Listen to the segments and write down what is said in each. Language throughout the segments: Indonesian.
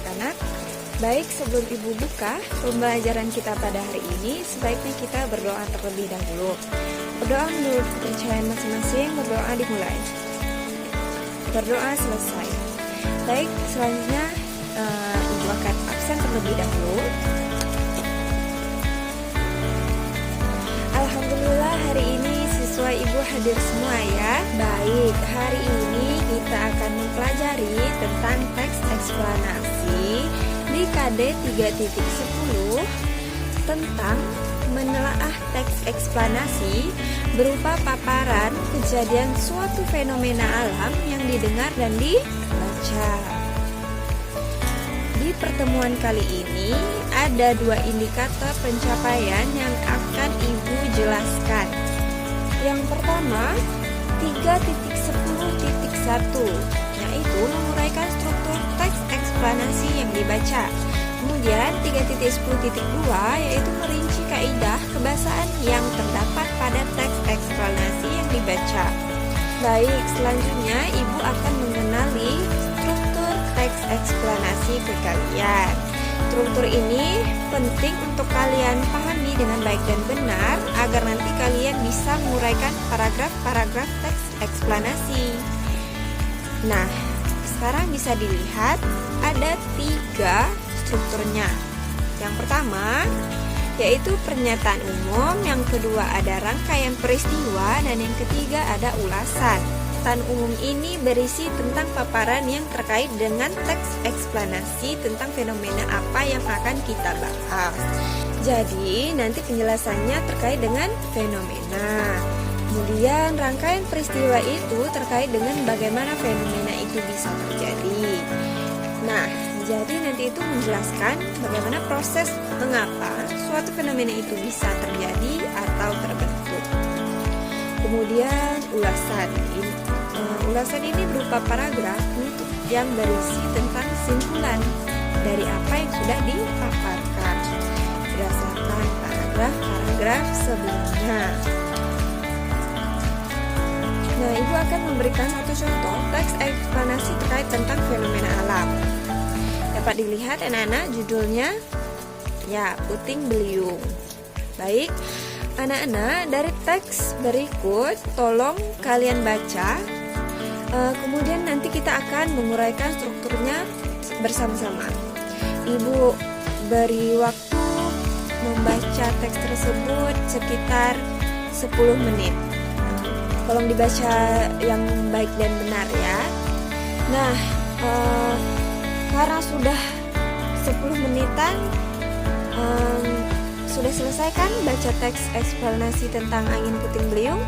anak-anak. Baik, sebelum Ibu buka pembelajaran kita pada hari ini, sebaiknya kita berdoa terlebih dahulu. Berdoa menurut kepercayaan masing-masing, berdoa dimulai. Berdoa selesai. Baik, selanjutnya Ibu akan absen terlebih dahulu. Alhamdulillah hari ini siswa Ibu hadir semua ya. Baik, hari ini kita akan mempelajari tentang teks eksplanasi di KD 3.10 tentang menelaah teks eksplanasi berupa paparan kejadian suatu fenomena alam yang didengar dan dibaca. Di pertemuan kali ini ada 2 indikator pencapaian yang akan Ibu jelaskan. Yang pertama 3.10.1 yaitu menguraikan struktur teks eksplanasi yang dibaca. Kemudian 3.10.2 yaitu merinci kaidah kebahasaan yang terdapat pada teks eksplanasi yang dibaca. Baik, selanjutnya Ibu akan mengenali struktur teks eksplanasi ke kalian. Struktur ini penting untuk kalian pahami dengan baik dan benar agar nanti kalian bisa menguraikan paragraf-paragraf teks eksplanasi. Nah, sekarang bisa dilihat ada 3 strukturnya. Yang pertama yaitu pernyataan umum, yang kedua ada rangkaian peristiwa, dan yang ketiga ada ulasan. Pernyataan umum ini berisi tentang paparan yang terkait dengan teks eksplanasi tentang fenomena apa yang akan kita bahas. Jadi nanti penjelasannya terkait dengan fenomena. Kemudian rangkaian peristiwa itu terkait dengan bagaimana fenomena itu bisa terjadi. Nah, jadi nanti itu menjelaskan bagaimana proses mengapa suatu fenomena itu bisa terjadi atau terbentuk. Kemudian ulasan. Ulasan ini berupa paragraf penutup yang berisi tentang kesimpulan dari apa yang sudah dipaparkan berdasarkan paragraf sebelumnya. Nah, Ibu akan memberikan satu contoh teks eksplanasi terkait tentang fenomena alam. Dapat dilihat anak-anak judulnya ya, puting beliung. Baik, anak-anak dari teks berikut tolong kalian baca. Kemudian nanti kita akan menguraikan strukturnya bersama-sama. Ibu beri waktu membaca teks tersebut sekitar 10 menit. Tolong dibaca yang baik dan benar ya. Nah, karena sudah 10 menitan, sudah selesai kan baca teks eksplanasi tentang angin puting beliung?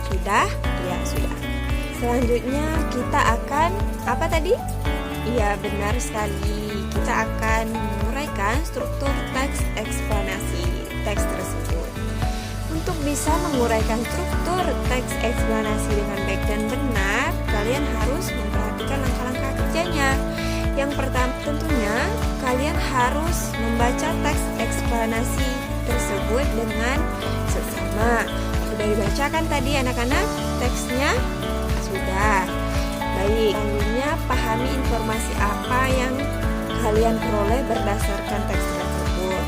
Sudah? Ya, sudah. Selanjutnya kita akan apa tadi? Iya, benar sekali. Kita akan menguraikan struktur teks eksplanasi teks tersebut. Untuk bisa menguraikan struktur teks eksplanasi dengan baik dan benar, kalian harus memperhatikan langkah-langkah kerjanya. Yang pertama tentunya kalian harus membaca teks eksplanasi tersebut dengan seksama. Sudah dibacakan tadi anak-anak teksnya? Sudah. Baik, selanjutnya pahami informasi apa yang kalian peroleh berdasarkan teks tersebut.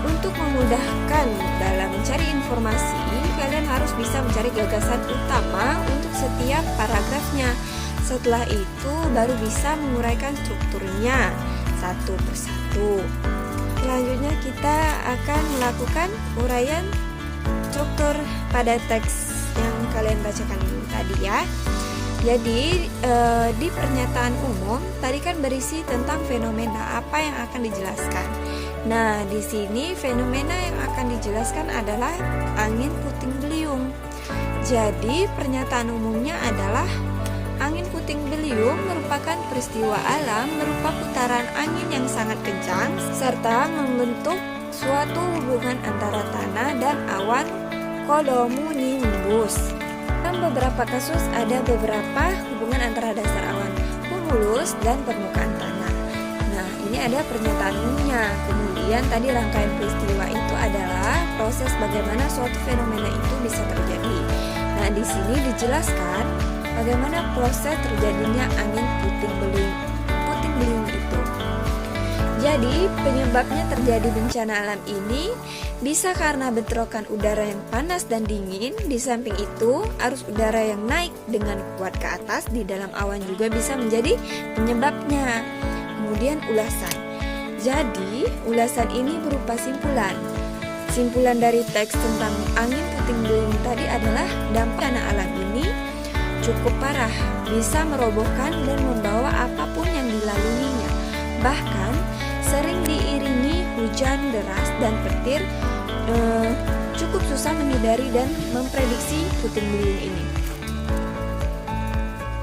Untuk memudahkan dalam mencari informasi, kalian harus bisa mencari gagasan utama untuk setiap paragrafnya. Setelah itu baru bisa menguraikan strukturnya satu persatu. Selanjutnya kita akan melakukan uraian struktur pada teks yang kalian bacakan tadi ya. Jadi di pernyataan umum tadi kan berisi tentang fenomena apa yang akan dijelaskan. Nah, di sini fenomena yang akan dijelaskan adalah angin puting beliung. Jadi pernyataan umumnya adalah angin puting beliung merupakan peristiwa alam berupa putaran angin yang sangat kencang serta membentuk suatu hubungan antara tanah dan awan cumulonimbus. Dalam beberapa kasus ada beberapa hubungan antara dasar awan cumulus dan permukaan tanah. Nah, ini ada pernyataan umumnya. Kemudian tadi rangkaian peristiwa itu adalah proses bagaimana suatu fenomena itu bisa terjadi. Nah, di sini dijelaskan bagaimana proses terjadinya angin puting beliung itu. Jadi, penyebabnya terjadi bencana alam ini bisa karena bentrokan udara yang panas dan dingin. Di samping itu, arus udara yang naik dengan kuat ke atas di dalam awan juga bisa menjadi penyebabnya. Kemudian ulasan. Jadi, ulasan ini berupa simpulan. Simpulan dari teks tentang angin puting beliung tadi adalah dampak bencana alam ini cukup parah, bisa merobohkan dan membawa apapun yang dilaluinya. Bahkan sering diiringi hujan deras dan petir, cukup susah menghindari dan memprediksi puting beliung ini.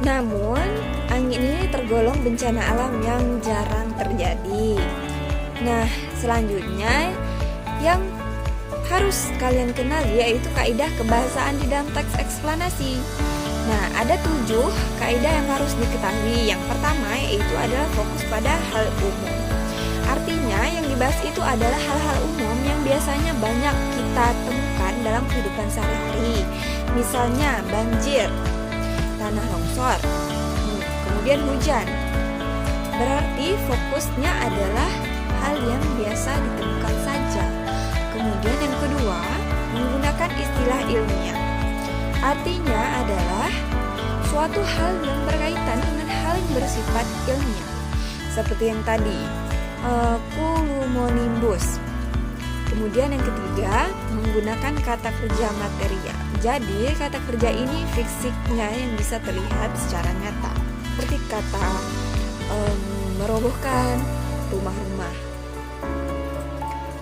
Namun, angin ini tergolong bencana alam yang jarang terjadi. Nah, selanjutnya yang harus kalian kenal yaitu kaidah kebahasaan di dalam teks eksplanasi. Nah, ada 7 kaidah yang harus diketahui. Yang pertama yaitu adalah fokus pada hal umum. Artinya yang dibahas itu adalah hal-hal umum yang biasanya banyak kita temukan dalam kehidupan sehari-hari. Misalnya banjir, tanah longsor, kemudian hujan. Berarti fokusnya adalah hal yang biasa ditemukan saja. Kemudian yang kedua, menggunakan istilah ilmiah. Artinya adalah suatu hal yang berkaitan dengan hal yang bersifat ilmiah. Seperti yang tadi, cumulonimbus. Kemudian yang ketiga, menggunakan kata kerja material. Jadi kata kerja ini fisiknya yang bisa terlihat secara nyata. Seperti kata merobohkan rumah-rumah.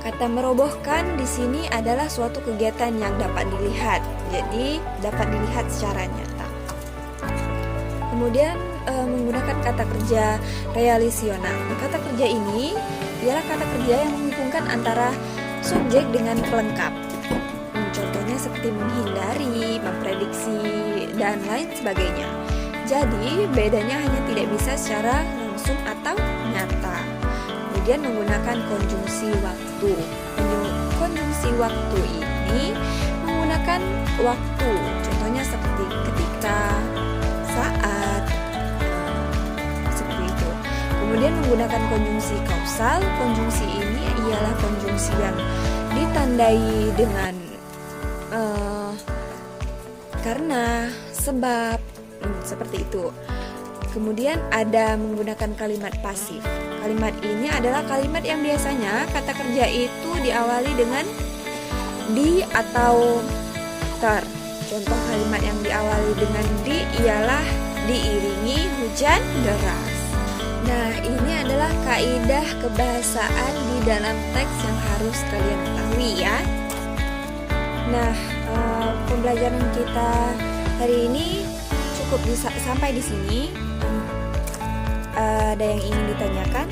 Kata merobohkan di sini adalah suatu kegiatan yang dapat dilihat, jadi dapat dilihat secara nyata. Kemudian menggunakan kata kerja realisional. Kata kerja ini ialah kata kerja yang menghubungkan antara subjek dengan pelengkap. Contohnya seperti menghindari, memprediksi, dan lain sebagainya. Jadi bedanya hanya tidak bisa secara langsung atau nyata. Kemudian menggunakan konjungsi waktu. Konjungsi waktu ini menggunakan waktu. Contohnya seperti ketika, saat, seperti itu. Kemudian menggunakan konjungsi kausal. Konjungsi ini ialah konjungsi yang ditandai dengan karena, sebab, seperti itu. Kemudian ada menggunakan kalimat pasif. Kalimat ini adalah kalimat yang biasanya kata kerja itu diawali dengan di atau ter. Contoh kalimat yang diawali dengan di ialah diiringi hujan deras. Nah, ini adalah kaidah kebahasaan di dalam teks yang harus kalian ketahui ya. Nah, pembelajaran kita hari ini cukup sampai di sini. Ada yang ingin ditanyakan?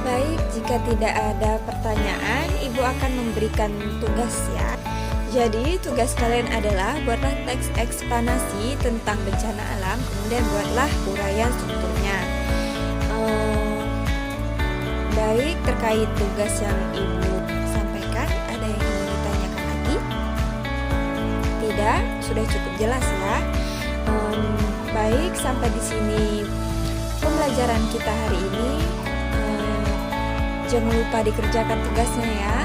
Baik, jika tidak ada pertanyaan, Ibu akan memberikan tugas ya. Jadi tugas kalian adalah buatlah teks eksplanasi tentang bencana alam, kemudian buatlah uraian strukturnya. Baik, terkait tugas yang Ibu sampaikan, ada yang ingin ditanyakan lagi? Tidak, sudah cukup jelas ya. Baik, sampai di sini pembelajaran kita hari ini. Jangan lupa dikerjakan tugasnya ya.